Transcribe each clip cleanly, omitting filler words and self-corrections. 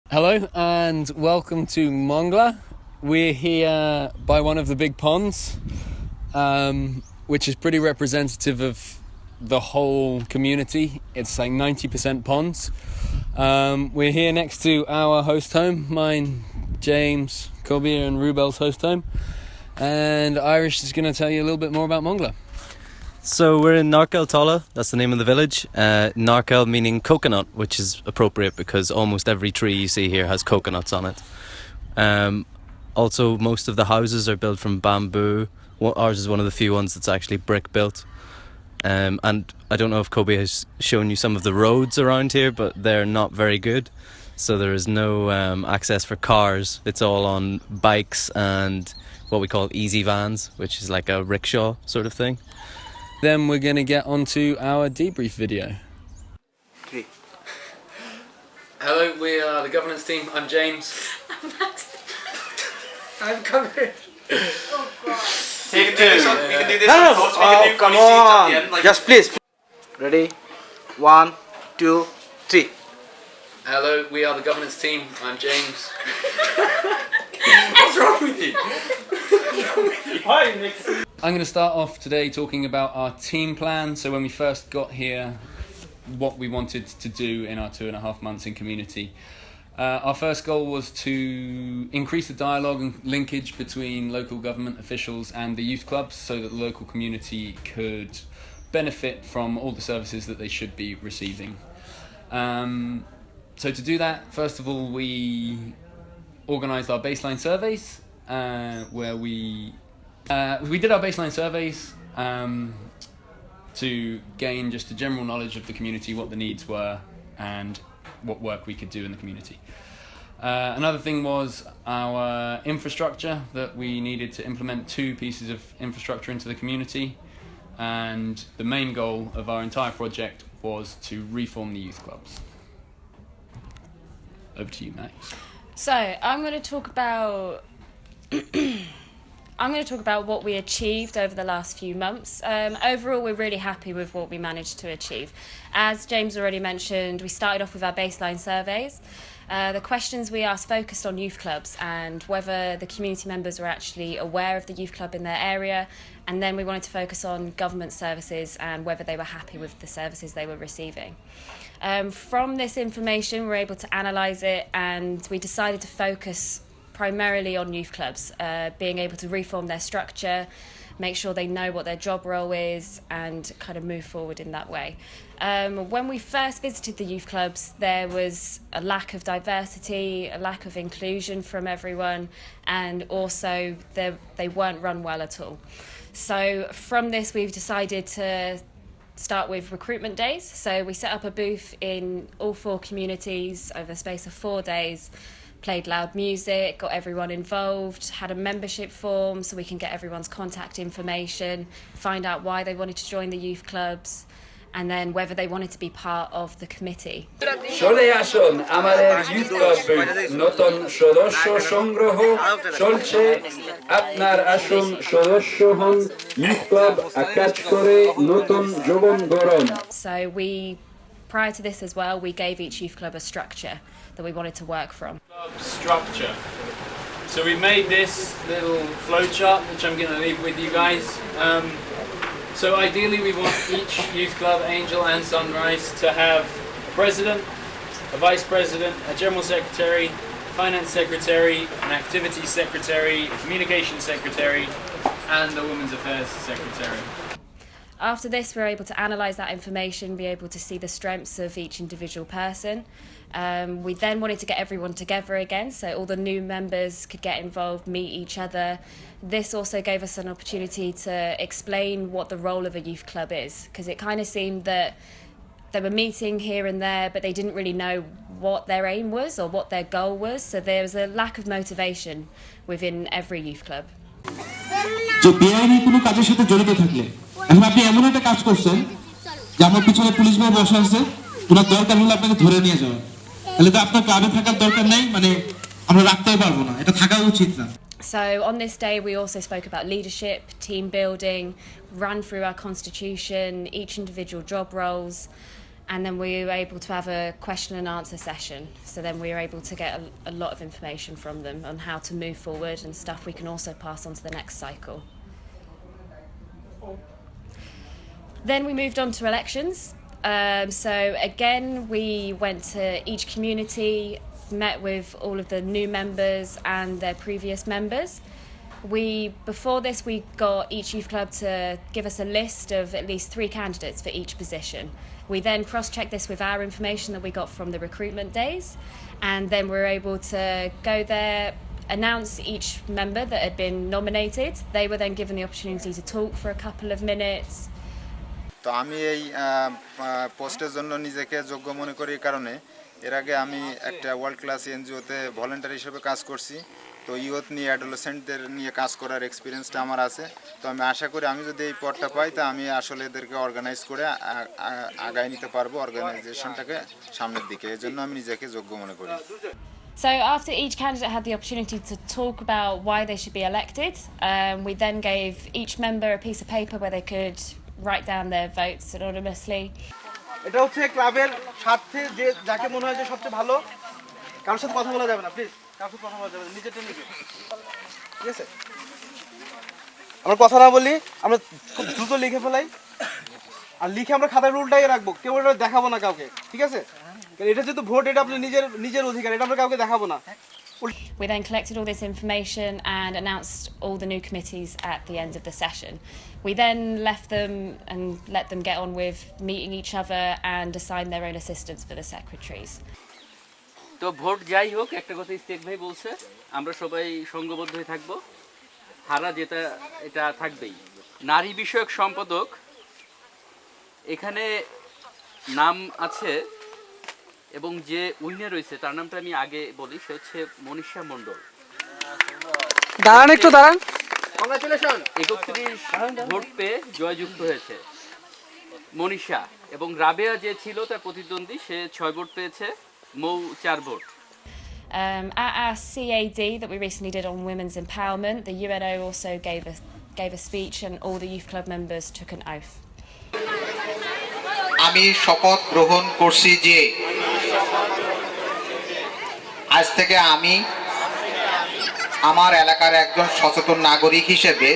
Hello and welcome to Mongla. We're here by one of the big ponds, which is pretty representative of the whole community. It's like 90% ponds. We're here next to our host home, mine, James, Kobe and Rubel's host home. And Irish is going to tell you a little bit more about Mongla. So we're in Narkel Tola, that's the name of the village. Narkel meaning coconut, which is appropriate because almost every tree you see here has coconuts on it. Also, most of the houses are built from bamboo. Ours is one of the few ones that's actually brick built. And I don't know if Kobe has shown you some of the roads around here, but they're not very good. So there is no access for cars. It's all on bikes and what we call easy vans, which is like a rickshaw sort of thing. Then we're going to get onto our debrief video. 3. Hello, we are the governance team. I'm James. I'm covered. Oh God. Take it to We can do this. No, come on. Yes, please. Ready? 1, 2, 3. Hello, we are the governance team. I'm James. What's wrong with you? Hi, Nick. I'm going to start off today talking about our team plan. So when we first got here, what we wanted to do in our 2.5 months in community. Our first goal was to increase the dialogue and linkage between local government officials and the youth clubs so that the local community could benefit from all the services that they should be receiving. So to do that, first of all, we organised our baseline surveys where we did our baseline surveys to gain just a general knowledge of the community, what the needs were and what work we could do in the community. Another thing was our infrastructure, that we needed to implement 2 pieces of infrastructure into the community, and the main goal of our entire project was to reform the youth clubs. Over to you, Max. So I'm going to talk about what we achieved over the last few months. Overall, we're really happy with what we managed to achieve. As James already mentioned, we started off with our baseline surveys. The questions we asked focused on youth clubs and whether the community members were actually aware of the youth club in their area, and then we wanted to focus on government services and whether they were happy with the services they were receiving. From this information, we were able to analyse it, and we decided to focus primarily on youth clubs, being able to reform their structure, make sure they know what their job role is, and kind of move forward in that way. When we first visited the youth clubs, there was a lack of diversity, a lack of inclusion from everyone, and also they weren't run well at all. So from this, we've decided to start with recruitment days. So we set up a booth in all 4 communities over the space of 4 days, played loud music, got everyone involved, had a membership form so we can get everyone's contact information, find out why they wanted to join the youth clubs, and then whether they wanted to be part of the committee. চলে আসুন আমাদের youth ক্লাবে নতুন সদস্য সংগ্রহ চলছে আপনার আসুন সদস্য হন ইউথ ক্লাব কাজ করে নতুন যৌবন গড়ন So prior to this as well, we gave each youth club a structure that we wanted to work from. Structure. So we made this little flowchart, which I'm going to leave with you guys. So ideally we want each youth club, Angel and Sunrise, to have a president, a vice president, a general secretary, a finance secretary, an activities secretary, a communications secretary, and a women's affairs secretary. After this, we're able to analyse that information, be able to see the strengths of each individual person. We then wanted to get everyone together again, so all the new members could get involved, meet each other. This also gave us an opportunity to explain what the role of a youth club is, because it kind of seemed that they were meeting here and there, but they didn't really know what their aim was or what their goal was, so there was a lack of motivation within every youth club. যে বেআইনি কোনো কাজের সাথে জড়িত থাকলে এখন আপনি এমন একটা কাজ করছেন যে আমার পিছনে পুলিশ ভাই বসে আছে, ওনার দরকার হলে আপনাকে ধরে নিয়ে যাওয়া, তাহলে তো আপনার ক্লাবে থাকার দরকার নেই, মানে আমরা রাখতেই পারবো না, এটা থাকা উচিত না। So on this day we also spoke about leadership, team building, ran through our constitution, each individual job roles, and then we were able to have a question and answer session. So then we were able to get a lot of information from them on how to move forward and stuff we can also pass on to the next cycle. Then we moved on to elections. So again, we went to each community, met with all of the new members and their previous members. Before this, we got each youth club to give us a list of at least 3 candidates for each position. We then cross-checked this with our information that we got from the recruitment days, and then we were able to go there, announce each member that had been nominated. They were then given the opportunity to talk for a couple of minutes. তো আমি এই পোস্টের জন্য নিজেকে যোগ্য মনে করি এই কারণে এর আগে আমি একটা ওয়ার্ল্ড ক্লাস এনজিওতে ভলান্টিয়ার হিসেবে কাজ করছি। তো ইউথ নিয়ে অ্যাডোলেসেন্টদের নিয়ে কাজ করার এক্সপিরিয়েন্সটা আমার আছে। তো আমি আশা করি আমি যদি এই পদটা পাই তা আমি আসলে এদেরকে অর্গানাইজ করে আগায় নিতে পারবো অর্গানাইজেশনটাকে সামনের দিকে। এর জন্য আমি নিজেকে যোগ্য মনে করি। So after each candidate had the opportunity to talk about why they should be elected, we then gave each member a piece of paper where they could write down their votes anonymously. এটা হচ্ছে ক্লাবের স্বার্থে যে যাকে মনে হয় যে সবচেয়ে ভালো, কারোর সাথে কথা বলা যাবে না প্লিজ, কারোর সাথে কথা বলা যাবে না, নিজেরটা নিজে, ঠিক আছে? আমরা কথা না বলি, আমরা খুব দ্রুত লিখে ফেলাই, আর লিখে আমরা খাতায় উল্টাই রাখবো, কেউ এটা দেখাবো না কাউকে, ঠিক আছে? এটা যেহেতু ভোট, এটা আপনার নিজের অধিকার, এটা আমরা কাউকে দেখাবো না। We then collected all this information and announced all the new committees at the end of the session. We then left them and let them get on with meeting each other and assign their own assistants for the secretaries. তো vote যাই হোক, একটা কথা ইস্তেক ভাই বলছে, আমরা সবাই সংঘবদ্ধ হয়ে থাকবো, হারা যেটা এটা থাকবেই। নারী বিষয়ক সম্পাদক এখানে নাম আছে এবং যে উইনার রয়েছে তার নামটা আমি আগে বলি, সে হচ্ছে মনীষা মণ্ডল। দাঁড়ান একটু দাঁড়ান, কংগ্রাচুলেশন। 31 ভোট পেয়ে জয়যুক্ত হয়েছে মনীষা, এবং রাবেয়া যে ছিল তার প্রতিদ্বন্দ্বী, সে 6 ভোট পেয়েছে, মৌ 4 vote. At our CAD that we recently did on women's empowerment, the UNO also gave a speech and all the youth club members took an oath. আমি শপথ গ্রহণ করছি যে আজ থেকে আমি আমার এলাকার একজন সচেতন নাগরিক হিসেবে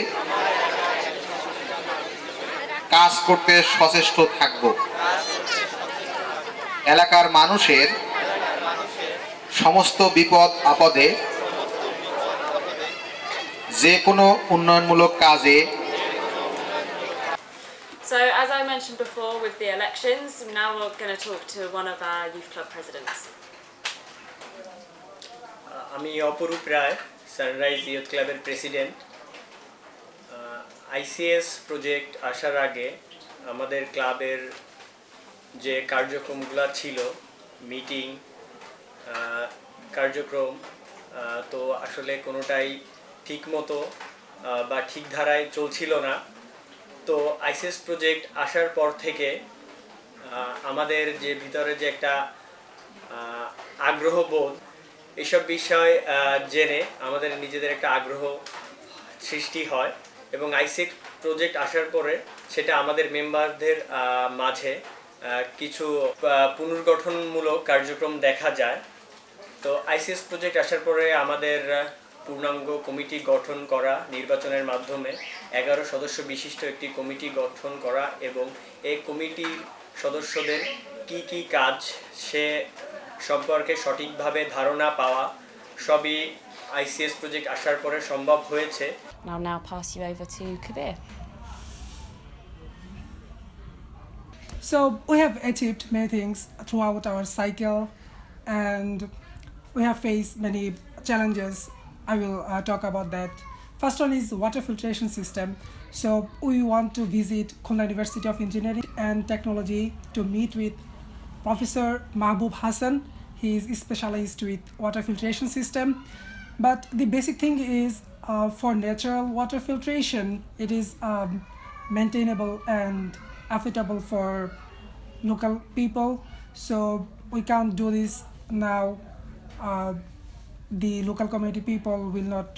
কাজ করতে সচেষ্ট থাকব। এলাকার মানুষের সমস্ত বিপদ আপদে যে কোনো উন্নয়নমূলক কাজে। So as I mentioned before with the elections, now we're going to talk to one of our youth club presidents. আমি অপরূপ রায়, সানরাইজ ইউথ ক্লাবের প্রেসিডেন্ট। ICS প্রজেক্ট আসার আগে আমাদের ক্লাবের যে কার্যক্রমগুলো ছিল, মিটিং কার্যক্রম, তো আসলে কোনোটাই ঠিক মতো বা ঠিক ধারায় চলছিল না। তো ICS প্রজেক্ট আসার পর থেকে আমাদের যে ভিতরে যে একটা আগ্রহবোধ, এইসব বিষয় জেনে আমাদের নিজেদের একটা আগ্রহ সৃষ্টি হয়, এবং ICS প্রজেক্ট আসার পরে সেটা আমাদের মেম্বারদের মাঝে কিছু পুনর্গঠনমূলক কার্যক্রম দেখা যায়। তো ICS প্রজেক্ট আসার পরে আমাদের পূর্ণাঙ্গ কমিটি গঠন করা, নির্বাচনের মাধ্যমে 11 সদস্য বিশিষ্ট একটি কমিটি গঠন করা, এবং এই কমিটির সদস্যদের কি কাজ সে সম্পর্কে সঠিকভাবে ধারণা পাওয়া, সবই ICS প্রজেক্ট আসার পরে সম্ভব হয়েছে। I'll now pass you over to Kabir. So we have achieved many things throughout our cycle, and we have faced many challenges. I will talk about that. First one is water filtration system. So we want to visit Khulna University of Engineering and Technology to meet with Professor Mahbub Hassan. He is specialized with water filtration system. But the basic thing is for natural water filtration, it is maintainable and affordable for local people. So we can't do this now. The local community people will not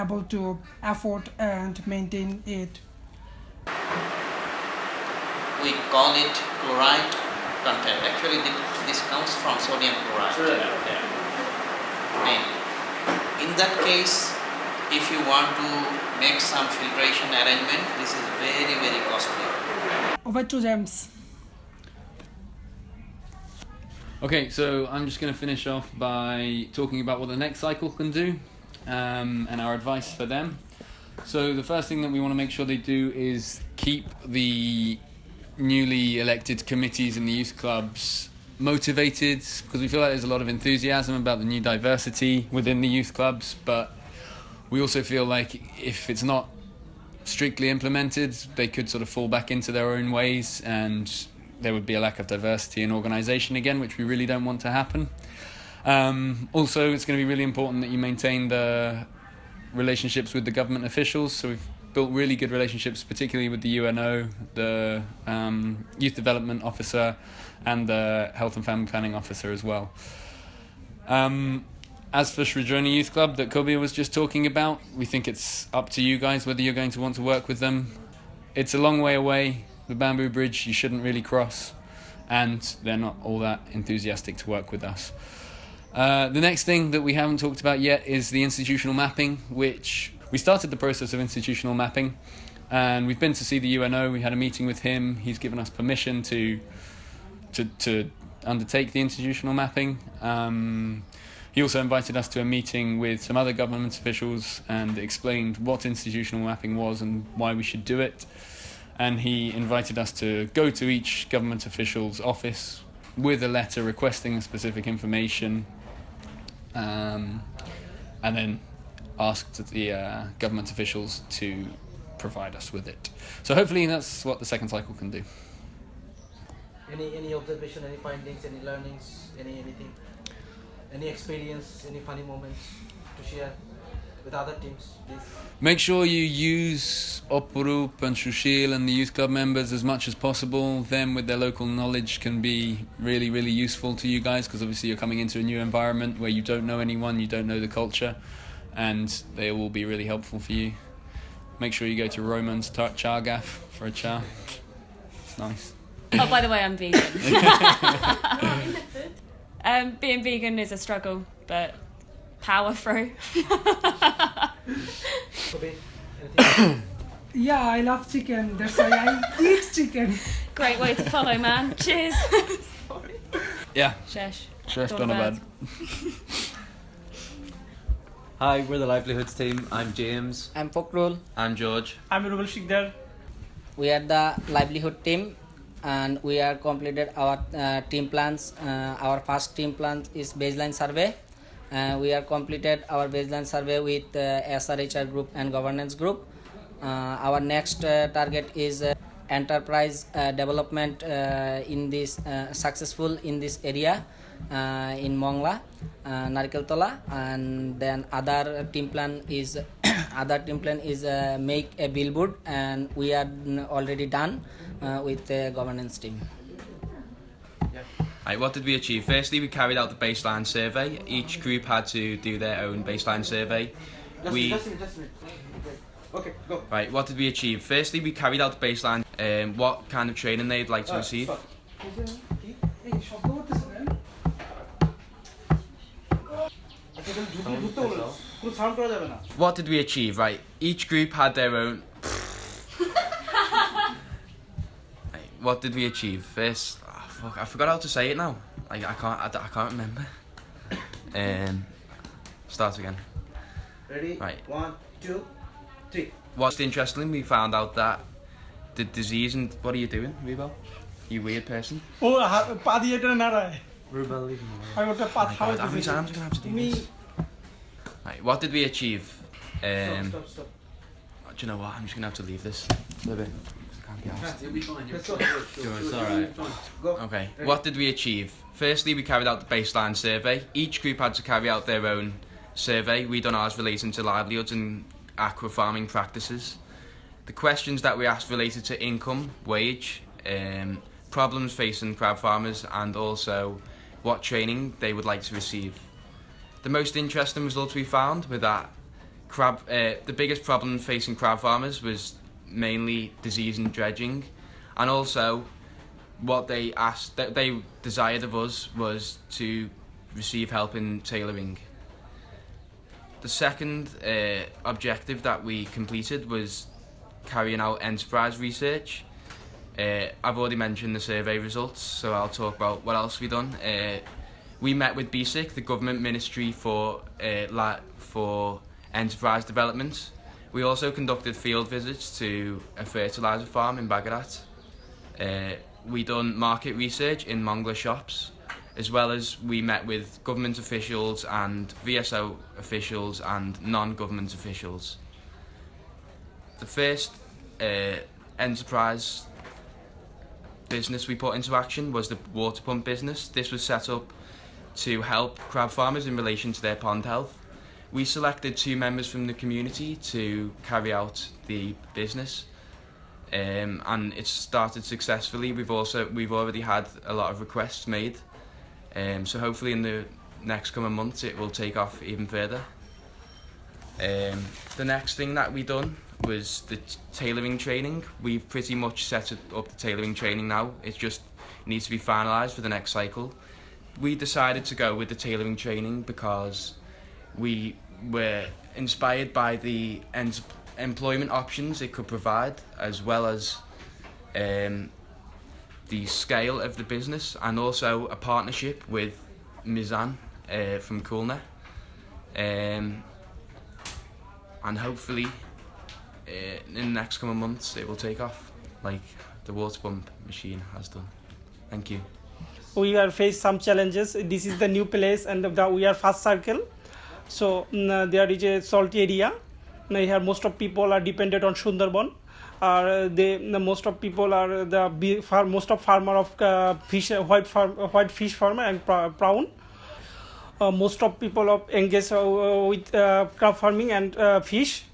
able to afford and maintain it. We call it chloride content. Actually, this comes from sodium chloride. Mainly. In that case, if you want to make some filtration arrangement, this is very, very costly. Over to James. Okay, so I'm just going to finish off by talking about what the next cycle can do, and our advice for them. So the first thing that we want to make sure they do is keep the newly elected committees in the youth clubs motivated, because we feel like there's a lot of enthusiasm about the new diversity within the youth clubs, but we also feel like if it's not strictly implemented, they could sort of fall back into their own ways and there would be a lack of diversity in organisation again, which we really don't want to happen. Also, it's going to be really important that you maintain the relationships with the government officials. So we've built really good relationships, particularly with the UNO, the Youth Development Officer, and the Health and Family Planning Officer as well. As for Srijoni Youth Club that Kobe was just talking about, we think it's up to you guys whether you're going to want to work with them. It's a long way away. The Bamboo Bridge you shouldn't really cross, and they're not all that enthusiastic to work with us. The next thing that we haven't talked about yet is the institutional mapping, which we started the process of institutional mapping, and we've been to see the UNO. We had a meeting with him. He's given us permission to undertake the institutional mapping. He also invited us to a meeting with some other government officials and explained what institutional mapping was and why we should do it. And he invited us to go to each government official's office with a letter requesting specific information, and then asked the government officials to provide us with it. So hopefully that's what the second cycle can do. Any observation, any findings, any learnings, anything, any experience, any funny moments to share with other teams, please? Make sure you use Opurup and Shushil and the youth club members as much as possible. Them with their local knowledge can be really, really useful to you guys, because obviously you're coming into a new environment where you don't know anyone, you don't know the culture, and they will be really helpful for you. Make sure you go to Roman's Chargaff for a cha. It's nice. Oh, by the way, I'm vegan. Being vegan is a struggle, but power through. Yeah, I love chicken. That's why I eat chicken. Great way to follow, man. Cheers. Yeah. Shesh. Shesh Donabad. Hi, we're the Livelihoods team. I'm James. I'm Pokrul. I'm George. I'm Rubel Shikdar. We are the livelihood team, and we are completed our team plans. Our first team plan is baseline survey. We are completed our baseline survey with SRHR group and governance group. Our next target is enterprise development in this successful in this area in Mongla, Narikeltola, and then other team plan is make a billboard, and we are already done with the governance team. Right, what did we achieve? Firstly, we carried out the baseline survey. Each group had to do their own baseline survey. Just okay, go. Right, what did we achieve? Firstly, we carried out the baseline. What kind of training they'd like to receive? What did we achieve? Right, each group had their own. Right, what did we achieve? First, I forgot how to say it now. I can't remember. Start again. Ready? Right. 1, 2, 3. What's interesting, we found out that the disease and what are you doing, Rubel? You weird person. Oh, pad diye এটা না রায়. Rubel, leave him I want to path how how many times are we gonna have to do this? Right, what did we achieve? Stop. Do you know what? I'm just gonna have to leave this for a bit. I can't be arsed. You'll be fine. Let's go. It's alright. Go. Okay, what did we achieve? Firstly, we carried out the baseline survey. Each group had to carry out their own survey. We done ours relating to livelihoods and aqua farming practices. The questions that we asked related to income, wage, problems facing crab farmers, and also what training they would like to receive. The most interesting results we found were that the biggest problem facing crab farmers was mainly disease and dredging, and also what they asked, that they desired of us, was to receive help in tailoring. The second objective that we completed was carrying out enterprise research. I've already mentioned the survey results, so I'll talk about what else we've done. We met with BSIC, the Government Ministry for Enterprise Development. We also conducted field visits to a fertiliser farm in Bagarat. We done market research in Mongla shops, as well as we met with government officials and VSO officials and non-government officials. The first enterprise business we put into action was the water pump business. This was set up to help crab farmers in relation to their pond health. We selected 2 members from the community to carry out the business, and it's started successfully. We've already had a lot of requests made, so hopefully in the next coming months it will take off even further. The next thing that we done was the tailoring training. We've pretty much set up the tailoring training now. It just needs to be finalised for the next cycle. We decided to go with the tailoring training because we were inspired by the employment options it could provide, as well as the scale of the business, and also a partnership with Mizan from Kulna. And hopefully in the next coming months it will take off like the water pump machine has done. Thank you. We are faced some challenges. This is the new place and we are first circle. So there is a salty area. Now here most of people are dependent on Sundarban. Most of people are most of farmer of fish, white fish farmer and prawn. Most of people of engage with crab farming and fish.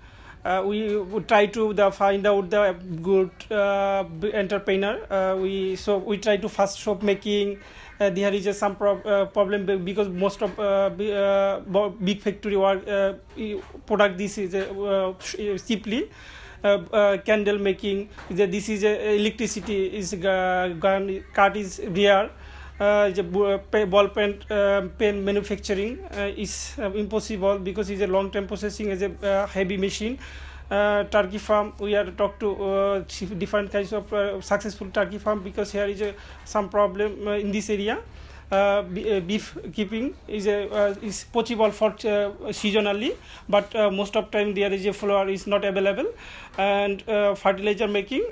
We would try to find out the good entrepreneur. We try to fast shop making. There is some problem because most of big factory work product this is cheaply. Candle making. This is electricity is cut is rare. Ball pen manufacturing is impossible because it's a long-term processing as a heavy machine. Turkey farm, we have to talk to different kinds of successful turkey farm because here is some problem in this area. Beef keeping is possible for seasonally, but most of time there is a flour is not available, and fertilizer making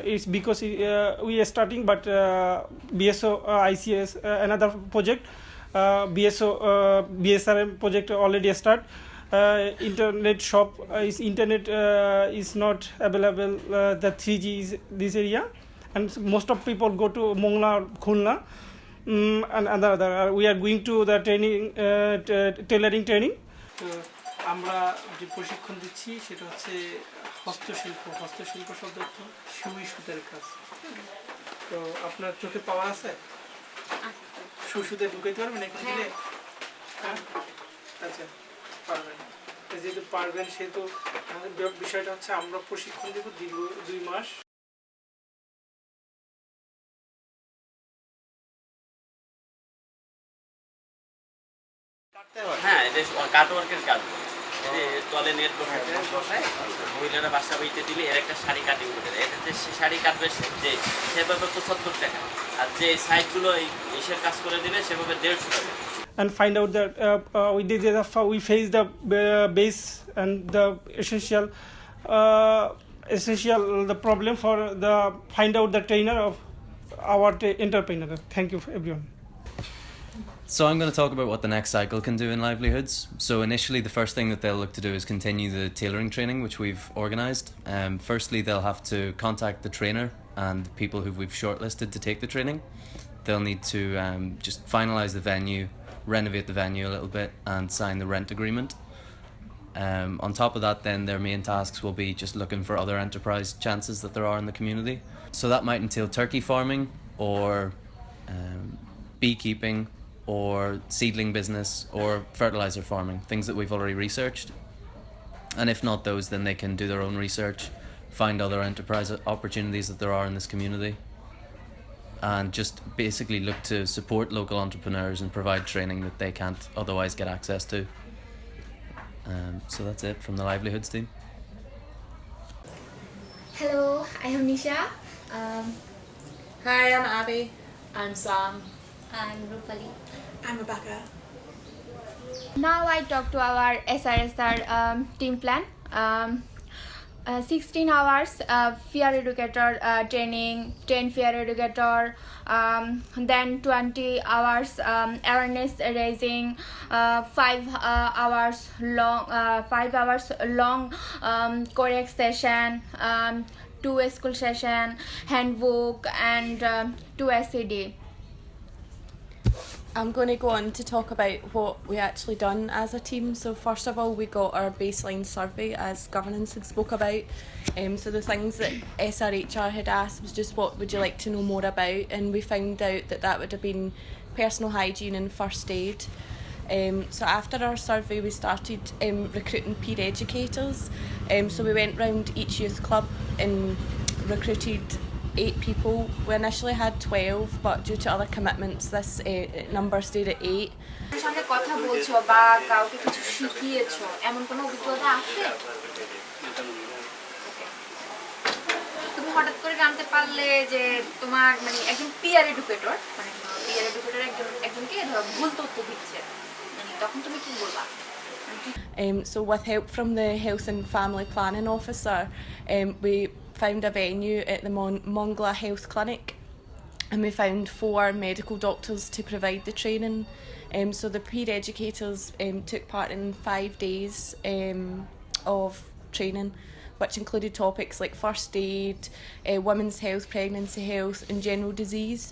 is because we are starting, but VSO ICS another project, VSO BSRM project already start. Internet shop internet is not available. The 3G is this area, and most of people go to Mongla, Khulna. And other we are going to the training tailoring training. আমরা যে প্রশিক্ষণ দিচ্ছি সেটা হচ্ছে হস্তশিল্প শব্দ অর্থ সুই সুতার কাজ। তো আপনার চোখে পাওয়া আছে? সুতে ঢুকাইতে পারবেন এখানে দিলে? আচ্ছা পারবেন। যেহেতু পারবেন সেহেতু বিষয়টা হচ্ছে আমরা প্রশিক্ষণ দেব দীর্ঘ 2 মাস। হ্যাঁ, এটা কাটওয়ার্কের কাজ। তলে নেট বসায় মহিলারা বাসা বইতে দিলে এর একটা শাড়ি কাটিং করে দেয়। এটাতে শাড়ি কাটবে যে সেভাবে 75 টাকা, আর যে সাইডগুলো এসের কাজ করে দিবে সেভাবে 150 টাকা। And find out that we face the base and the essential the problem for the find out the trainer of our entrepreneur. Thank you everyone. So I'm going to talk about what the next cycle can do in livelihoods. So initially the first thing that they'll look to do is continue the tailoring training which we've organised. Firstly they'll have to contact the trainer and people who we've shortlisted to take the training. They'll need to just finalise the venue, renovate the venue a little bit and sign the rent agreement. On top of that then their main tasks will be just looking for other enterprise chances that there are in the community. So that might entail turkey farming or beekeeping or seedling business or fertilizer farming, things that we've already researched. And if not those, then they can do their own research, find other enterprise opportunities that there are in this community. and just basically look to support local entrepreneurs and provide training that they can't otherwise get access to. So that's it from the livelihoods team. Hello, I am Nisha. Hi, I'm Abby. I'm Sam. I'm Rupali. I'm Rebecca. Now I talk to our SRSR team plan. 16 hours fear educator training, 10 fear educator, then 20 hours awareness raising, 5 hours long correct session, 2 school session, handbook, and 2 SCD. I'm going to go on to talk about what we actually done as a team. So first of all, we got our baseline survey, as governance had spoke about. So the things that SRHR had asked was just what would you like to know more about, and we found out that that would have been personal hygiene and first aid. So after our survey, we started recruiting peer educators. So we went round each youth club and recruited 8 people. We initially had 12, but due to other commitments, this number stayed at 8. সামনে কথা বলছো বা কাউকে কিছু শিখিয়েছো এমন কোনো অভিজ্ঞতা আছে? তুমি হঠাৎ করে জানতে পারলে যে তোমার মানে একজন পিয়ার এডুকেটর একজনকে ভুল তথ্য দিচ্ছে, মানে তখন তুমি কি বলবা? So with help from the Health and Family Planning Officer, we found a venue at the Mongla Health Clinic, and we found 4 medical doctors to provide the training. So the peer educators took part in 5 days of training, which included topics like first aid, women's health, pregnancy health, and general disease.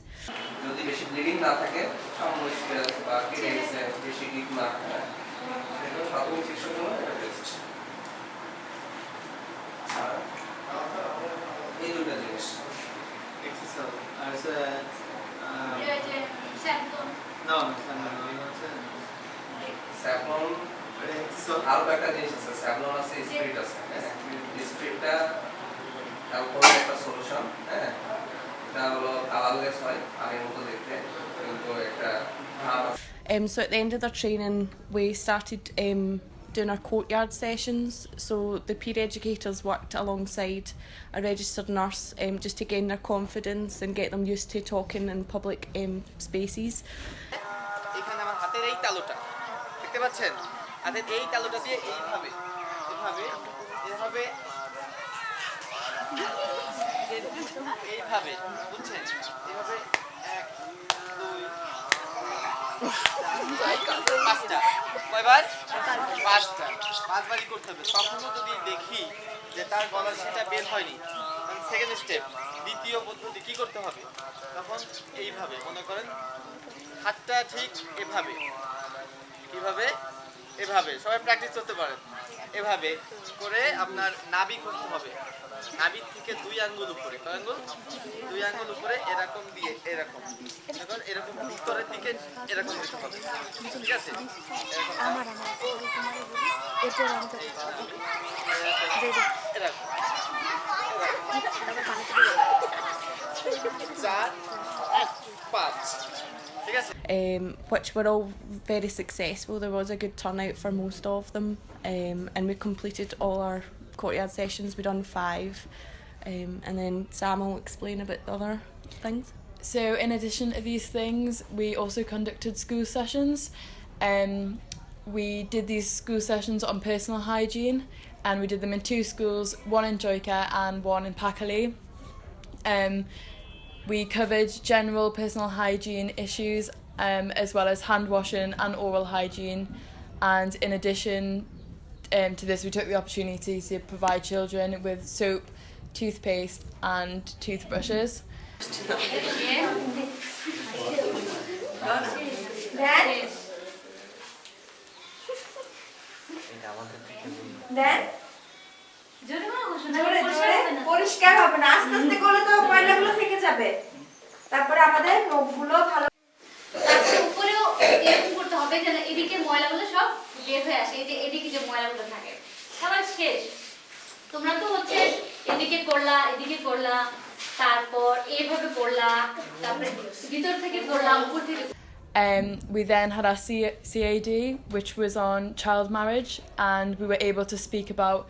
আরো একটা জিনিস আছে, Savlon আছে, spirit আছে। স্পিরিটটা অ্যালকোহলের একটা solution, হ্যাঁ, এটা হলো কালারলেস হয়, আগের মতো দেখতে, কিন্তু একটা ভাব আছে। So at the end of their training, we started doing our courtyard sessions. So the peer educators worked alongside a registered nurse just to gain their confidence and get them used to talking in public spaces. এখানে আমার হাতের এই তালুটা দেখতে পাচ্ছেন, হাতের এই তালুটা দিয়ে এইভাবে এইভাবে এইভাবে এইভাবে বুঝছেন, এইভাবে 1 2 5টা কয়বার 5টা 5 বারই করতে হবে। তখনও যদি দেখি যে তার গলার সেটা বের হয়নি, সেকেন্ড স্টেপ, দ্বিতীয় পদ্ধতি কি করতে হবে, তখন এইভাবে মনে করেন হাতটা ঠিক এভাবে, কিভাবে এভাবে সবাই প্র্যাকটিস করতে পারেন। এভাবে করে আপনার নাভি করতে হবে, নাভির থেকে 2 আঙ্গুল উপরে, কয় আঙ্গুল, 2 আঙ্গুল উপরে এরকম দিয়ে এরকম, এখন এরকম ভিতরের দিকে এরকম দিতে হবে, ঠিক আছে? Which were all very successful. There was a good turnout for most of them, and we completed all our courtyard sessions. We done 5, and then Sam will explain about the other things. So in addition to these things, we also conducted school sessions. We did these school sessions on personal hygiene, and we did them in 2 schools, one in Joyka and one in Packley. We covered general personal hygiene issues, as well as hand washing and oral hygiene, and in addition to this, we took the opportunity to provide children with soap, toothpaste and toothbrushes. Then পরিষ্কার হবে না, আস্তে আস্তে করলে তো ময়লাগুলো থেকে যাবে। তারপরে আমাদের নখগুলো ভালো উপরেও এরকম করতে হবে যেন এদিকে ময়লাগুলো সব বের হয়ে আসে, এই যে এদিকে যে ময়লাগুলো থাকে। সবার শেষ তোমরা তো হচ্ছে এদিকে করলা এদিকে করলা, তারপর এইভাবে পড়লা, তারপরে ভিতর থেকে পড়লা, উপর থেকে। We then had our CAD, which was on child marriage, and we were able to speak about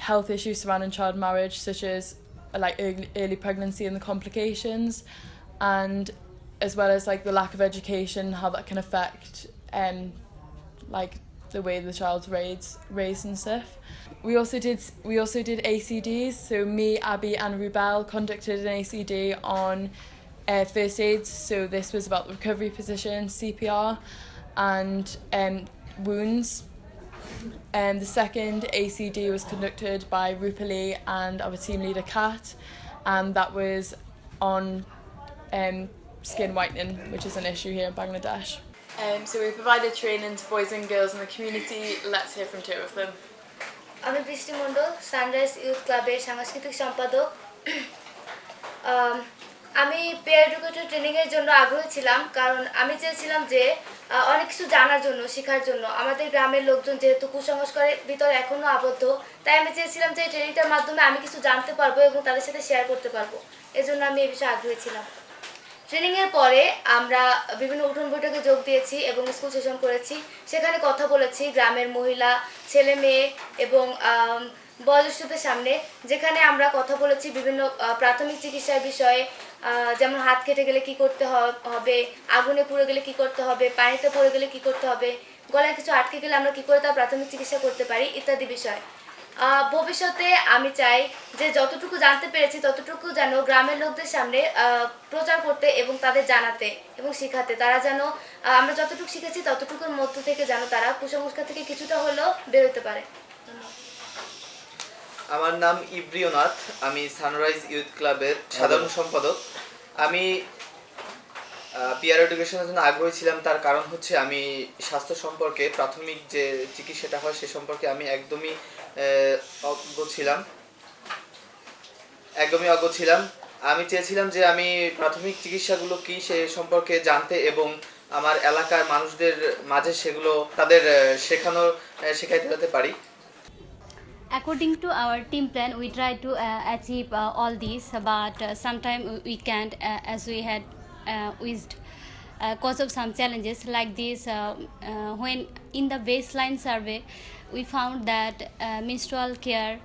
health issues surrounding child marriage, such as like early pregnancy and the complications, and as well as like the lack of education, how that can affect like the way the child's raised and stuff. We also did ACDs. So me, Abby, and Rubel conducted an ACD on first aids. So this was about the recovery position, CPR, and wounds. And the second ACD was conducted by Rupali and our team leader Kat, and that was on skin whitening, which is an issue here in Bangladesh. So we provided training to boys and girls in the community. Let's hear from two of them. আমি বৃষ্টি মণ্ডল, sunrise youth ক্লাবের সাংস্কৃতিক সম্পাদক। আমি pair educator ট্রেনিংয়ের জন্য আগ্রহী ছিলাম, কারণ আমি চেয়েছিলাম যে অনেক কিছু জানার জন্য, শেখার জন্য। আমাদের গ্রামের লোকজন যেহেতু কুসংস্কারের ভিতরে এখনও আবদ্ধ, তাই আমি চেয়েছিলাম যে এই ট্রেনিংটার মাধ্যমে আমি কিছু জানতে পারবো এবং তাদের সাথে শেয়ার করতে পারবো। এজন্য আমি এই বিষয়ে আগ্রহী ছিলাম। ট্রেনিংয়ের পরে আমরা বিভিন্ন উঠোন বৈঠকে যোগ দিয়েছি এবং স্কুল সেশন করেছি। সেখানে কথা বলেছি গ্রামের মহিলা, ছেলে মেয়ে এবং বয়োজ্যেষ্ঠদের সামনে, যেখানে আমরা কথা বলেছি বিভিন্ন প্রাথমিক চিকিৎসার বিষয়ে, যেমন হাত কেটে গেলে কী করতে হবে, আগুনে পুড়ে গেলে কী করতে হবে, পানিতে পড়ে গেলে কী করতে হবে, গলায় কিছু আটকে গেলে আমরা কী করে তার প্রাথমিক চিকিৎসা করতে পারি ইত্যাদি বিষয়। ভবিষ্যতে আমি চাই যে যতটুকু জানতে পেরেছি ততটুকু যেন গ্রামের লোকদের সামনে প্রচার করতে এবং তাদের জানাতে এবং শেখাতে। তারা যেন আমরা যতটুকু শিখেছি ততটুকুর মধ্য থেকে যেন তারা কুসংস্কার থেকে কিছুটা হলেও বেরোতে পারে। আমার নাম ইব্রিয়নাথ, আমি সানরাইজ ইউথ ক্লাবের সাধারণ সম্পাদক। আমি পিয়ার এডুকেশনের জন্য আগ্রহী ছিলাম, তার কারণ হচ্ছে আমি স্বাস্থ্য সম্পর্কে প্রাথমিক যে চিকিৎসাটা হয় সে সম্পর্কে আমি একদমই অজ্ঞ ছিলাম। আমি চেয়েছিলাম যে আমি প্রাথমিক চিকিৎসাগুলো কী সে সম্পর্কে জানতে এবং আমার এলাকার মানুষদের মাঝে সেগুলো তাদের শেখাইতে যেতে পারি। According to our team plan, we try to achieve all these, but sometimes we can't, as we had wished, cause of some challenges like this. When in the baseline survey, we found that menstrual care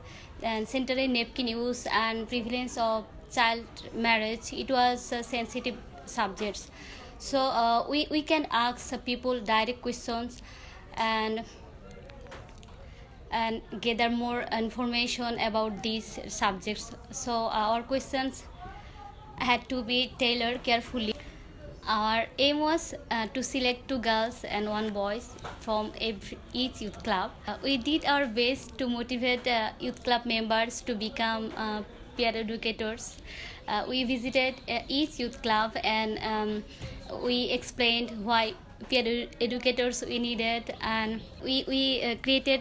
and sanitary napkin use and prevalence of child marriage, it was sensitive subjects. So we can ask people direct questions and gather more information about these subjects. So our questions had to be tailored carefully. Our aim was to select 2 girls and 1 boy from each youth club. We did our best to motivate youth club members to become peer educators. We visited each youth club and we explained why peer educators we needed, and we created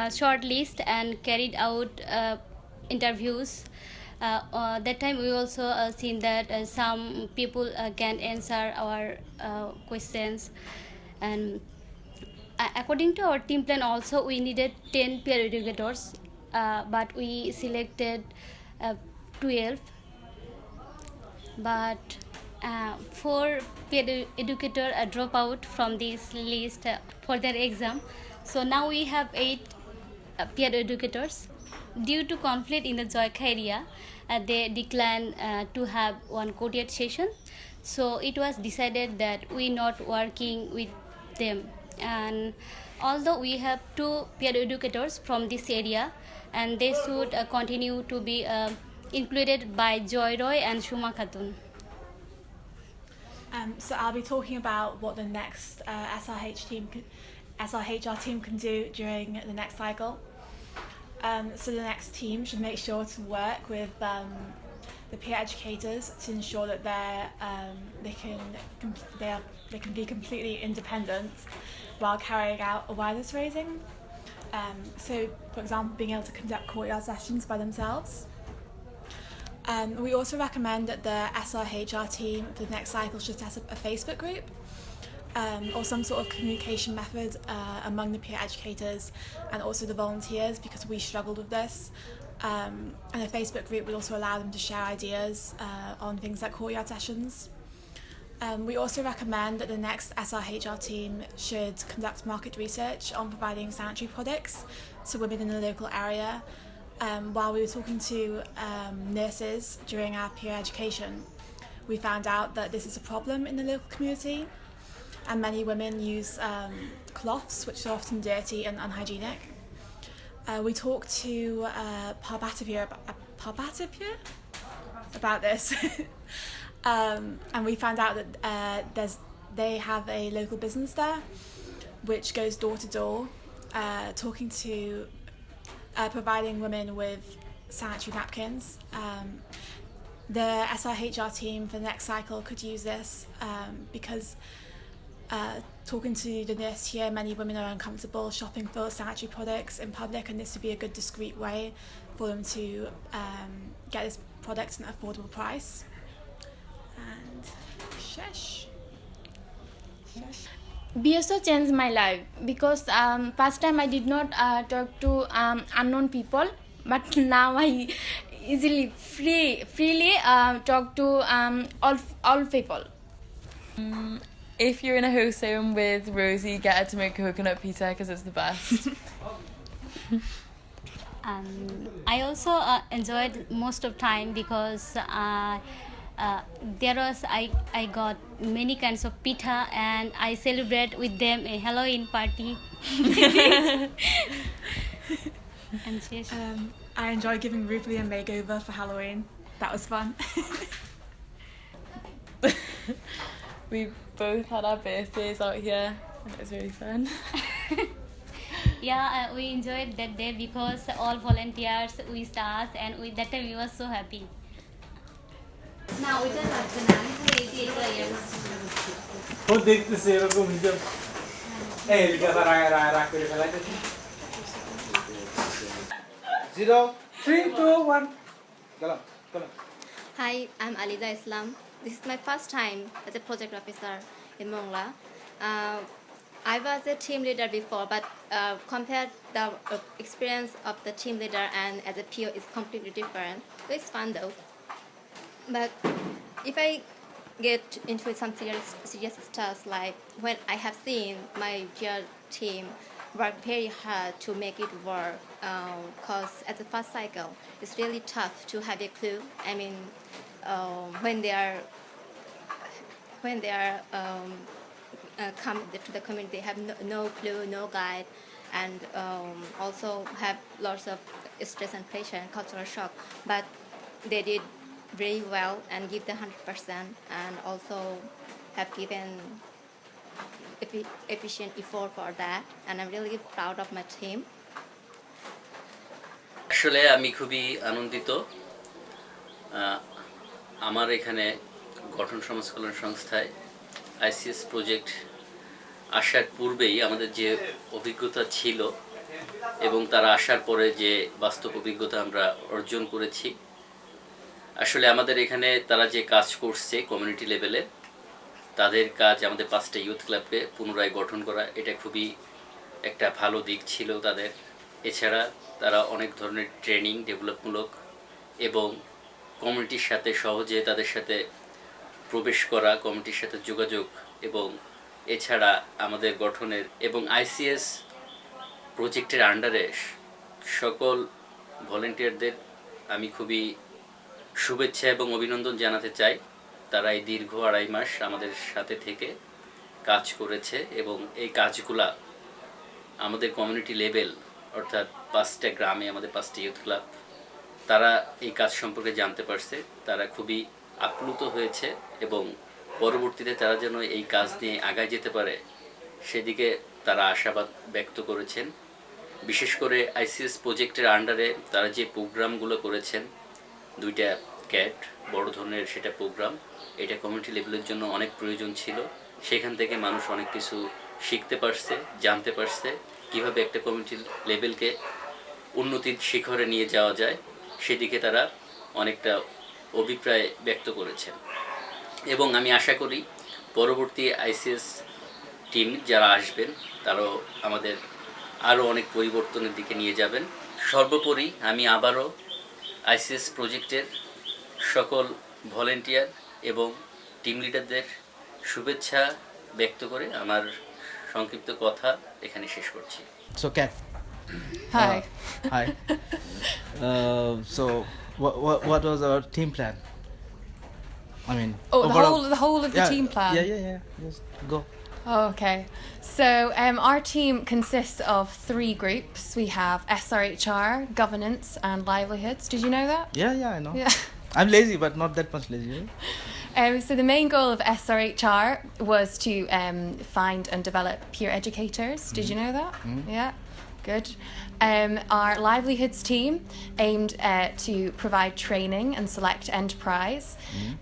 a short list and carried out interviews. That time we also seen that some people can answer our questions, and according to our team plan also we needed 10 peer educators, but we selected 12, but 4 peer educator drop out from this list for their exam. So now we have 8 peer educators. Due to conflict in the Joyka area, they declined to have 1 courtyard session. So it was decided that we not working with them. And although we have 2 peer educators from this area, and they should continue to be included by Joy Roy and Shuma Khatun. So I'll be talking about what the next SRHR team can do during the next cycle. So the next team should make sure to work with the peer educators to ensure that they can be completely independent while carrying out awareness raising. So, for example, being able to conduct courtyard sessions by themselves. We also recommend that the SRHR team for the next cycle should set up a Facebook group or some sort of communication method among the peer educators and also the volunteers, because we struggled with this. And a Facebook group would also allow them to share ideas on things like courtyard sessions. We also recommend that the next SRHR team should conduct market research on providing sanitary products to women in the local area. While we were talking to nurses during our peer education, we found out that this is a problem in the local community, and many women use cloths which are often dirty and unhygienic. We talked to Parbatapur about this. And we found out that they have a local business there which goes door to door talking to providing women with sanitary napkins. The SRHR team for the next cycle could use this because talking to the nurse here, many women are uncomfortable shopping for sanitary products in public, and this would be a good discreet way for them to get this product at an affordable price. And VSO changed my life because first time I did not talk to unknown people, but now I easily freely talk to all people. If you're in a host home with Rosie, get her to make coconut pita because it's the best. I also enjoyed most of time because there was I got many kinds of pita, and I celebrate with them a Halloween party. And I enjoyed giving Ruby a makeover for Halloween. That was fun. We both had our birthdays out here and it was really fun. Yeah, we enjoyed that day because all volunteers wished us, and with that time we were so happy. Now we don't have to দেখতেছে এরকম হিসাব এই লিখা রাখ করে ফেলাইতে 0 3 2 1 গেলাম গেলাম Hi, I'm Alida Islam. This is my first time as a project officer in Mongla. I was a team leader before, but compared the experience of the team leader and as a PO is completely different. So it's fun though. But if I get into some serious stuff, like when I have seen my dear team work very hard to make it work, because at the first cycle, it's really tough to have a clue. I mean, when they are come to the community, they have no clue, no guide, and also have lots of stress and pressure and cultural shock. But they did very well and give the 100%, and also have given efficient effort for that, and I'm really proud of my team. আসলে আমি খুবই আনন্দিত আমার এখানে গঠন সমাজ কল্যাণ সংস্থায় ICS project আসার পূর্বেই আমাদের যে অভিজ্ঞতা ছিল এবং তারা আসার পরে যে বাস্তব অভিজ্ঞতা আমরা অর্জন করেছি, আসলে আমাদের এখানে তারা যে কাজ করছে কমিউনিটি লেভেলে, তাদের কাজ আমাদের 5টা ইউথ ক্লাবকে পুনরায় গঠন করা, এটা খুবই একটা ভালো দিক ছিল তাদের। এছাড়া তারা অনেক ধরনের ট্রেনিং ডেভেলপমূলক এবং কমিউনিটির সাথে সহজে তাদের সাথে প্রবেশ করা, কমিউনিটির সাথে যোগাযোগ, এবং এছাড়া আমাদের গঠনের এবং ICS প্রজেক্টের আন্ডারে সকল ভলেন্টিয়ারদের আমি খুবই শুভেচ্ছা এবং অভিনন্দন জানাতে চাই। তারা এই দীর্ঘ 2.5 মাস আমাদের সাথে থেকে কাজ করেছে এবং এই কাজগুলা আমাদের কমিউনিটি লেভেল অর্থাৎ 5টা গ্রামে আমাদের 5টি ইউথ ক্লাব, তারা এই কাজ সম্পর্কে জানতে পারছে, তারা খুবই আপ্লুত হয়েছে এবং পরবর্তীতে তারা যেন এই কাজ নিয়ে আগায় যেতে পারে সেদিকে তারা আশাবাদ ব্যক্ত করেছেন। বিশেষ করে ICS প্রজেক্টের আন্ডারে তারা যে প্রোগ্রামগুলো করেছেন, 2টা ক্যাট বড় ধরনের সেটা প্রোগ্রাম, এটা কমিউনিটি লেভেলের জন্য অনেক প্রয়োজন ছিল। সেখান থেকে মানুষ অনেক কিছু শিখতে পারছে, জানতে পারছে কিভাবে একটা কমিউনিটি লেভেলকে উন্নতির শিখরে নিয়ে যাওয়া যায়, সেদিকে তারা অনেকটা অভিপ্রায় ব্যক্ত করেছেন। এবং আমি আশা করি পরবর্তী ICS টিম যারা আসবেন তারাও আমাদের আরও অনেক পরিবর্তনের দিকে নিয়ে যাবেন। সর্বোপরি আমি আবারও আইসিএস প্রজেক্টের সকল ভলেন্টিয়ার এবং টিম লিডারদের শুভেচ্ছা ব্যক্ত করে আমার সংক্ষিপ্ত কথা এখানে শেষ করছি। So Kat. Hi. Hi. So what was our team plan? I mean, Oh, overall, the whole of the yeah, team plan. Yeah. Just go. Oh, okay. So our team consists of 3 groups. We have SRHR, governance, and livelihoods. Did you know that? Yeah, I know. Yeah. I'm lazy, but not that much lazy. So the main goal of SRHR was to find and develop peer educators. Did you know that? Yeah, good. Our livelihoods team aimed to provide training and select enterprise,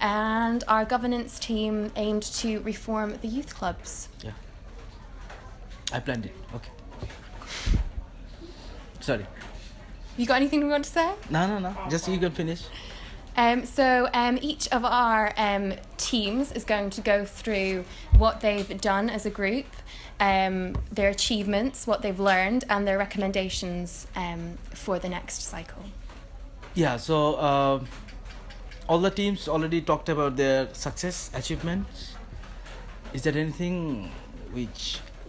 and our governance team aimed to reform the youth clubs. Yeah, I planned it. Okay. Sorry. You got anything you want to say? No. Just you can finish. So each of our teams is going to go through what they've done as a group, their achievements, what they've learned, and their recommendations for the next cycle. Yeah, so all the teams already talked about their success achievements. Is there anything which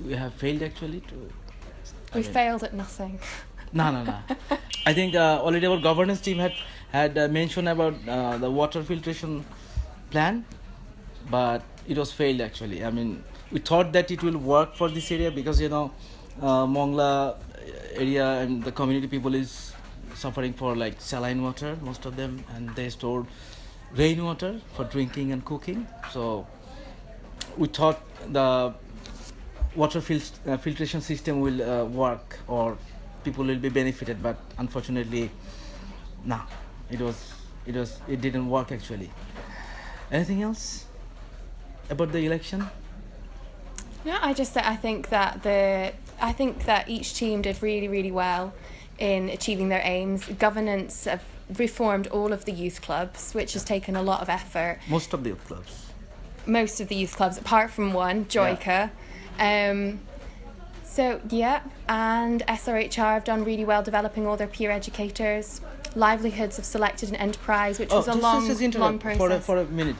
we have failed actually to? We failed at nothing. No. I think already our governance team had mentioned about the water filtration plan, but it was failed actually. I mean, we thought that it will work for this area because Mongla area and the community people is suffering for like saline water, most of them, and they stored rainwater for drinking and cooking. So we thought the water filtration system will work or people will be benefited, but unfortunately, no. It didn't work actually. Anything else about the election? Yeah, I think that each team did really, really well in achieving their aims. Governance have reformed all of the youth clubs, which has taken a lot of effort. Most of the youth clubs. Most of the youth clubs, apart from one, Joica. So yeah, and SRHR have done really well developing all their peer educators. Livelihoods have selected an enterprise, which was a long process. For a minute.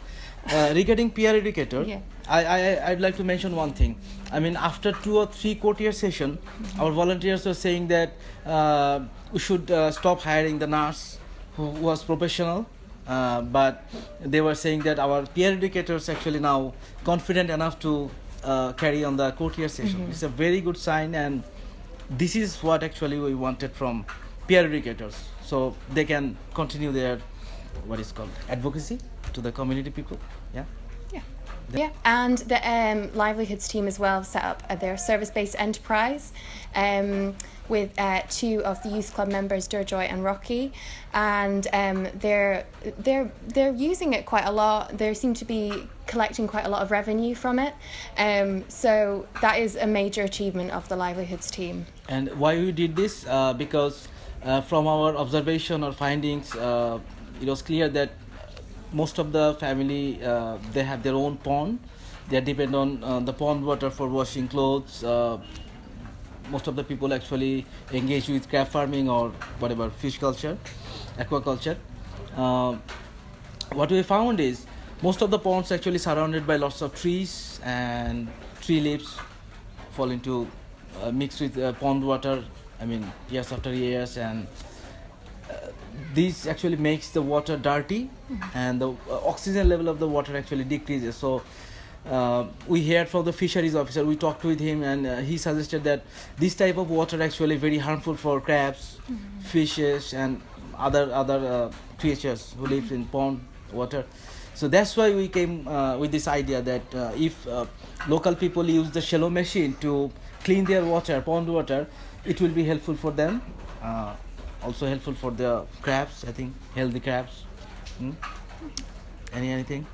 Regarding peer educator, yeah. I'd like to mention one thing. I mean, after 2 or 3 courtier session, our volunteers were saying that we should stop hiring the nurse who was professional, but they were saying that our peer educators actually now confident enough to carry on the courtier session. It's a very good sign, and this is what actually we wanted from peer educators, so they can continue their what is called advocacy to the community people. Yeah, and the livelihoods team as well set up their service-based enterprise with 2 of the youth club members, Durjoy and Rocky, and they're using it quite a lot. They seem to be collecting quite a lot of revenue from it. So that is a major achievement of the livelihoods team. And why we did this? Because from our observation or findings, it was clear that most of the family they have their own pond. They depend on the pond water for washing clothes. Most of the people actually engage with crab farming or whatever, fish culture, aquaculture. What we found is most of the ponds actually surrounded by lots of trees, and tree leaves fall into mixed with pond water. I mean, years after years, and this actually makes the water dirty, and the oxygen level of the water actually decreases. So we heard from the fisheries officer, we talked with him, and he suggested that this type of water actually very harmful for crabs, fishes, and other creatures who live in pond water. So that's why we came with this idea that if local people use the shallow machine to clean their water, pond water, it will be helpful for them. Also helpful for the crabs, I think, healthy crabs. Anything?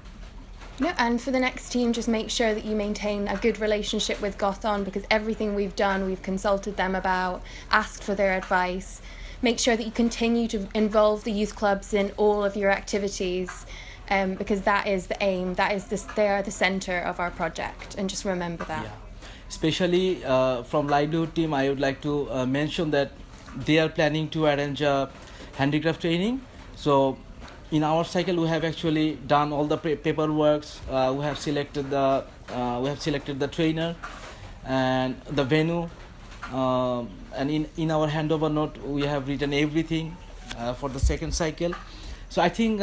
No, and for the next team, just make sure that you maintain a good relationship with Gothon, because everything we've done, we've consulted them about, asked for their advice. Make sure that you continue to involve the youth clubs in all of your activities, because that is the aim, they are the centre of our project, and just remember that. Yeah. Especially from livelihood team, I would like to mention that they are planning to arrange a handicraft training. So in our cycle we have actually done all the paperwork. We have selected the trainer and the venue, and in our handover note we have written everything for the second cycle. So I think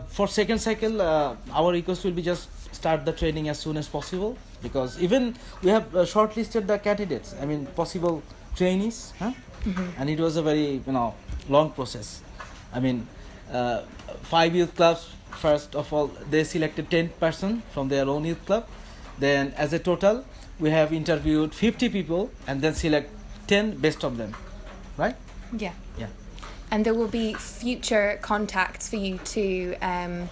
for second cycle our request will be just start the training as soon as possible, because even we have shortlisted the candidates, I mean possible trainees, and it was a very long process. I mean 5 youth clubs, first of all they selected 10 person from their own youth club, then as a total we have interviewed 50 people and then select 10 best of them, right? Yeah. Yeah. And there will be future contacts for you to I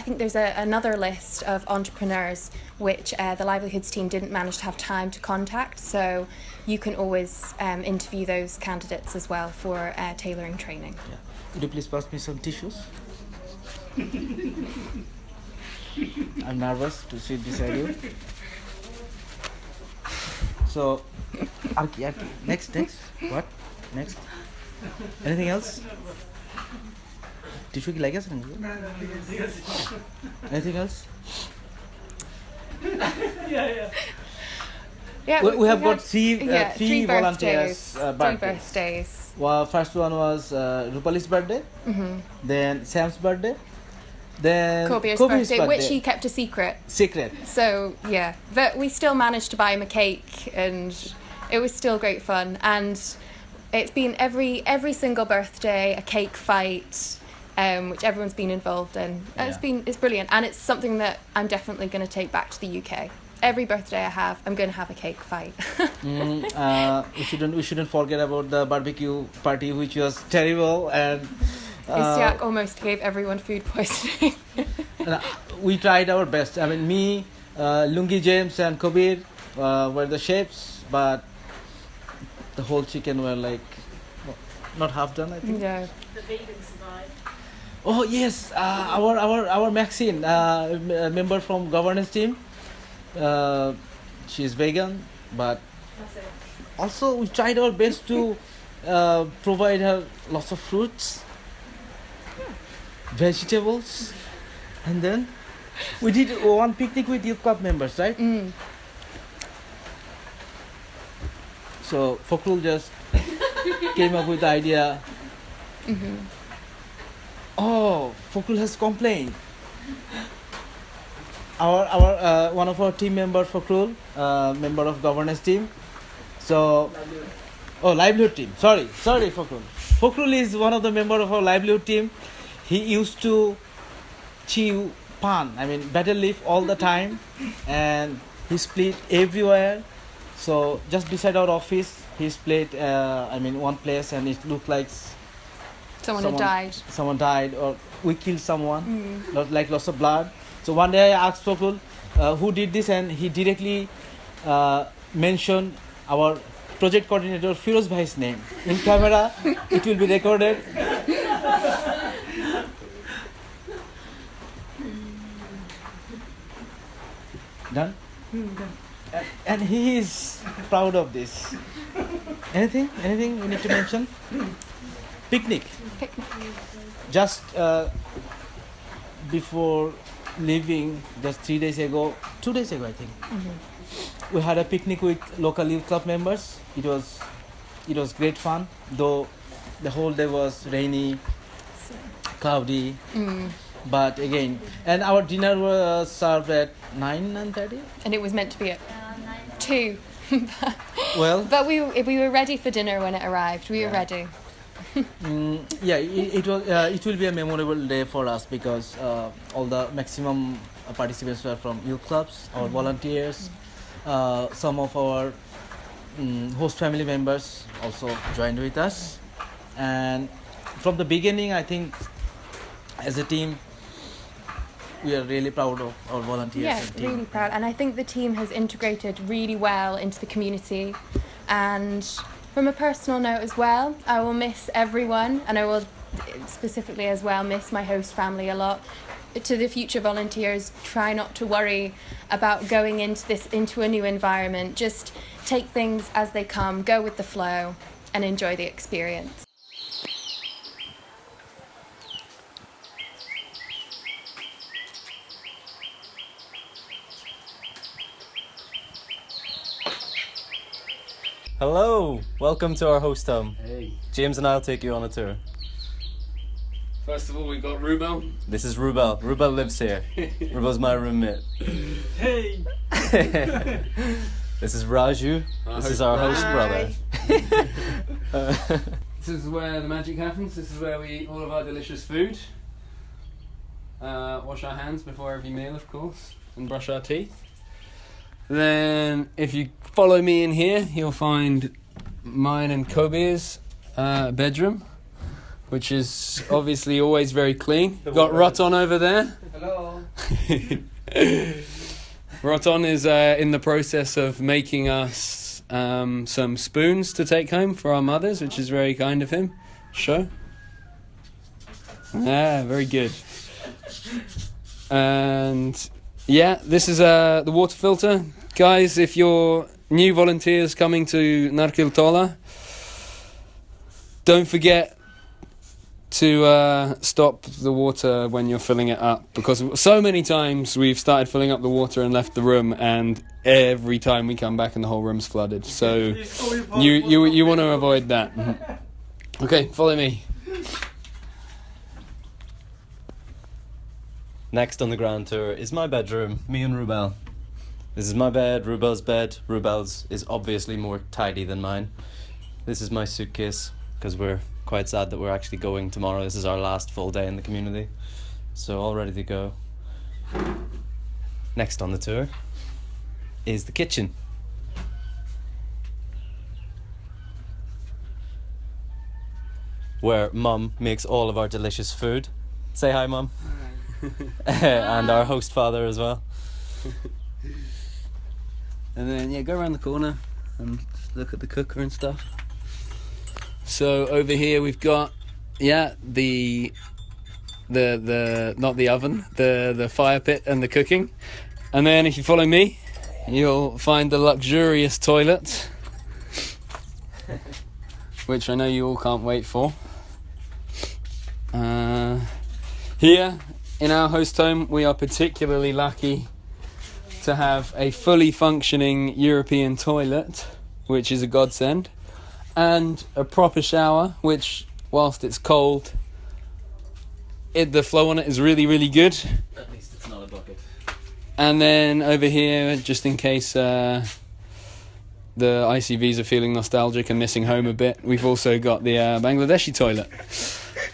think there's another list of entrepreneurs which the livelihoods team didn't manage to have time to contact, so you can always interview those candidates as well for tailoring training. Yeah. Could you please pass me some tissues? I'm nervous to sit beside you. So, Arki, next, what? Next? Anything else? Tissue ki lagi ase nahi? Anything else? Yeah, we have got three three volunteers' birthdays. 3 birthdays. Well, first one was Rupali's birthday, then Sam's birthday, then Kobe's Kobe's birthday, which he kept a secret. So yeah, but we still managed to buy him a cake, and it was still great fun. And it's been every single birthday a cake fight, which everyone's been involved in. It's brilliant, and it's something that I'm definitely going to take back to the UK. Every birthday I have, I'm going to have a cake fight. We shouldn't forget about the barbecue party, which was terrible, and Istiak almost gave everyone food poisoning. We tried our best. I mean, me, Lungi James and Kabir were the chefs, but the whole chicken were like not half done, I think. Yeah. The vegan survived. Oh yes, our Maxine, a member from governance team. She's vegan, but also we tried our best to provide her lots of fruits, vegetables, and then we did one picnic with youth club members, right? So Fakrul just came up with the idea. Oh, Fakrul has complained. Our one of our team member, Fakrul, member of governance team. So, livelihood team. Sorry, Fakrul. Fakrul is one of the member of our livelihood team. He used to chew pan, I mean betel leaf all the time, and he split everywhere. So just beside our office, he split. One place, and it looked like someone had died. Someone died, or we killed someone. Like lots of blood. So one day I asked Fakrul who did this, and he directly mentioned our project coordinator Firoz Bhai's name. In camera, it will be recorded. Done? And he is proud of this. Anything we need to mention? Picnic. Just before leaving, just 2 days ago I think, we had a picnic with local youth club members. It was great fun, though the whole day was rainy, cloudy. But again, and our dinner was served at 9:30, and it was meant to be at 2. But we were ready for dinner when it arrived. We were ready. It will be a memorable day for us, because all the maximum participants were from youth clubs, our volunteers, some of our host family members also joined with us, and from the beginning, I think as a team we are really proud of our volunteers. Yeah, and team. really proud, and I think the team has integrated really well into the community. And from a personal note as well, I will miss everyone, and I will specifically as well miss my host family a lot. To the future volunteers, try not to worry about going into a new environment. Just take things as they come, go with the flow, and enjoy the experience. Hello, welcome to our host home. Hey. James and I'll take you on a tour. First of all, we've got Rubel. This is Rubel. Rubel lives here. Rubel's my roommate. Hey. This is Raju. This is our host brother. This is where the magic happens. This is where we eat all of our delicious food. Wash our hands before every meal, of course, and brush our teeth. Then, if you follow me in here, you'll find mine and Kobe's bedroom, which is obviously always very clean. Got Roton over there. Hello. Roton is in the process of making us some spoons to take home for our mothers, which is very kind of him. Show. Ah, very good. And yeah, this is the water filter. Guys, if you're new volunteers coming to Narkil Tola, don't forget to stop the water when you're filling it up, because so many times we've started filling up the water and left the room, and every time we come back and the whole room's flooded. So you want to avoid that. Okay, follow me. Next on the grand tour is my bedroom, me and Rubel. This is my bed, Rubel's bed. Rubel's is obviously more tidy than mine. This is my suitcase, because we're quite sad that we're actually going tomorrow. This is our last full day in the community. So all ready to go. Next on the tour is the kitchen. Where Mum makes all of our delicious food. Say hi, Mum. And our host father as well. And then yeah, go around the corner and look at the cooker and stuff. So over here we've got the not the oven, the fire pit and the cooking. And then if you follow me, you'll find the luxurious toilet, which I know you all can't wait for. Here in our host home, we are particularly lucky to have a fully functioning European toilet, which is a godsend, and a proper shower, which, whilst it's cold, the flow on it is really, really good. At least it's not a bucket. And then over here, just in case the ICVs are feeling nostalgic and missing home a bit, we've also got the Bangladeshi toilet.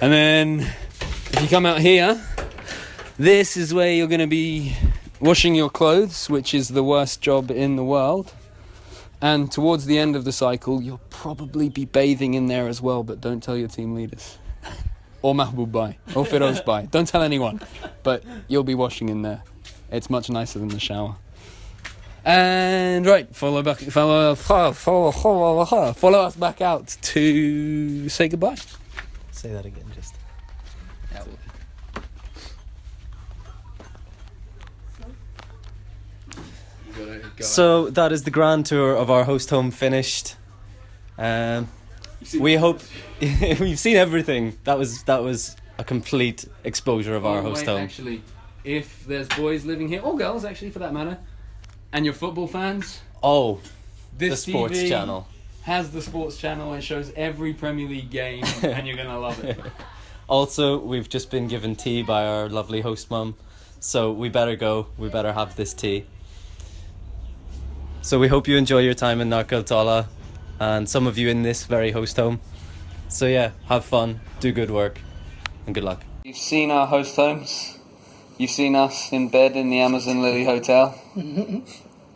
And then if you come out here, this is where you're going to be washing your clothes, which is the worst job in the world. And towards the end of the cycle, you'll probably be bathing in there as well, but don't tell your team leaders. Or Mahbub Bhai, or Firoz Bhai. Don't tell anyone, but you'll be washing in there. It's much nicer than the shower. And right, follow us back out to say goodbye. Say that again, just. So that is the grand tour of our host home finished. We hope we've seen everything. That was a complete exposure of our host home. Actually, if there's boys living here, or girls actually for that matter, and you're football fans, the sports TV channel has the sports channel. It shows every Premier League game, and you're gonna love it. Also, we've just been given tea by our lovely host mum, so we better go. We better have this tea. So we hope you enjoy your time in Narkil Tola, and some of you in this very host home. So yeah, have fun, do good work, and good luck. You've seen our host homes. You've seen us in bed in the Amazon Lily Hotel.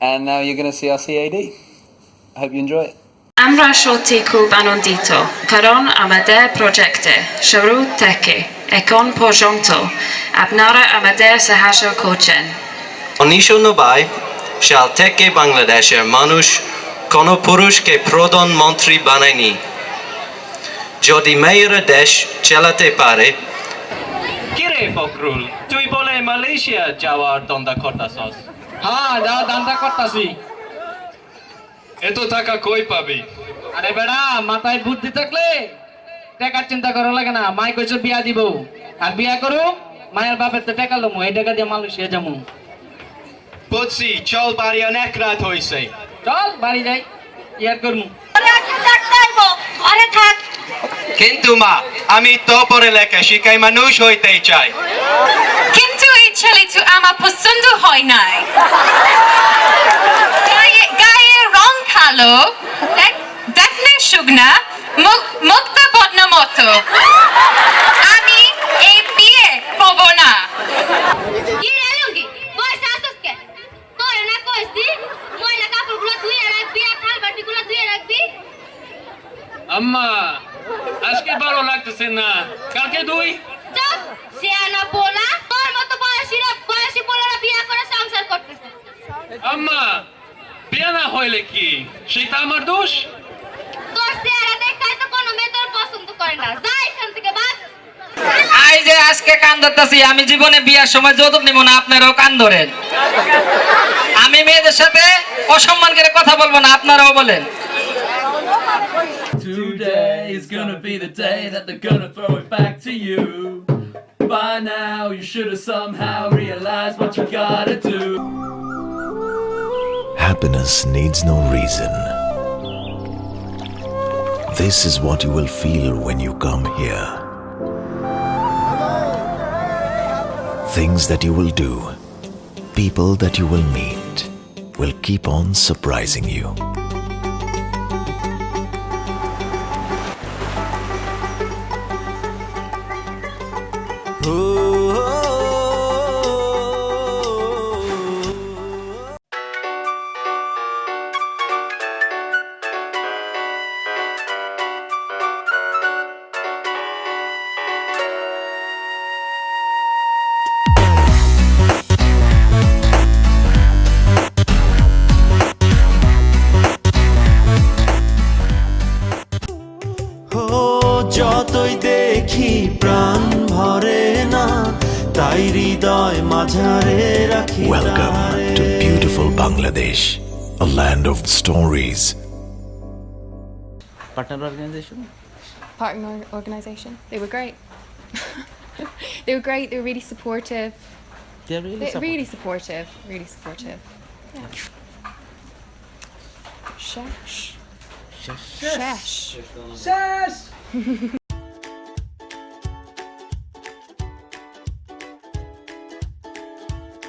And now you're going to see our CAD. I hope you enjoy it. আমরা সত্যি খুব আনন্দিত কারণ আমাদের প্রজেক্টে শুরু থেকে এখন পর্যন্ত আপনারা আমাদের সাহায্য করছেন। 1990 সাল থেকে বাংলাদেশের মানুষ কোনো পুরুষকে প্রধানমন্ত্রী বানায়নি। যদি মেয়েরা দেশ চালাতে পারে। কিরে ফখরুল, তুই বলে মালয়েশিয়া যাওয়ার দন্দা করতাছস? হ্যাঁ, দন্দা করতাছি। এত টাকা কই পাবি? আরে বেড়া, মাথায় বুদ্ধি থাকলে টাকার চিন্তা করা লাগে না। মাই কইছো বিয়া দিব, আর বিয়া করু মায়ের বাপের তো টাকা লমু, এই টাকা দিয়ে মালয়েশিয়া যামু। বুঝছি, চল বাড়ি অনেক রাত হইছে। চল বাড়ি যাই, ইয়ার করমু। আরে থাক কিন্তু মা আমি তো পড়ালেখা শিখাই মানুষ হইতেই চাই কিন্তু এই ছেলেটি আমার পছন্দ হয় নাই গায়ের রং কালো দেখলে শুকনা মুক্তা বদনা মতো আমি এই বিয়ে করব না কি রে লুঙ্গি বয়স আসছ কে তোর না কইছি ময়লা কাপড়গুলো ধুয়ে রাখবি আর থাল বাটিগুলো ধুয়ে রাখবি আম্মা আজকে ভালো লাগতেছে না কালকে দুই চুপ সিয়ানা বলা তোর মতো বয়সী পোলারা বিয়ে করে সংসার করতেছে আম্মা বিয়ে না হইলে কি সেটা আমার দোষ তোর চেহারা দেখাই তো কোনো মেয়ে তোর পছন্দ করে না যা এখান থেকে বাস আই যে আজকে কান ধরতেছি আমি জীবনে বিয়ার সময় যৌতুক নিব না আপনারাও কান ধরেন আমি মেয়েদের সাথে অসম্মান করে কথা বলবো না আপনারাও বলেন Today is gonna be the day that they're gonna throw it back to you. By now, you should have somehow realized what you gotta do. Happiness needs no reason. This is what you will feel when you come here. Things that you will do, people that you will meet, will keep on surprising you. যতই দেখি প্রাণ ভরে না তাই হৃদয় মাঝারে রাখি Welcome to beautiful Bangladesh, a land of stories. Partner organization? Partner organisation. They were great. They were great. They were really supportive. They're Really supportive. Really supportive. Yeah. Shesh. Shush.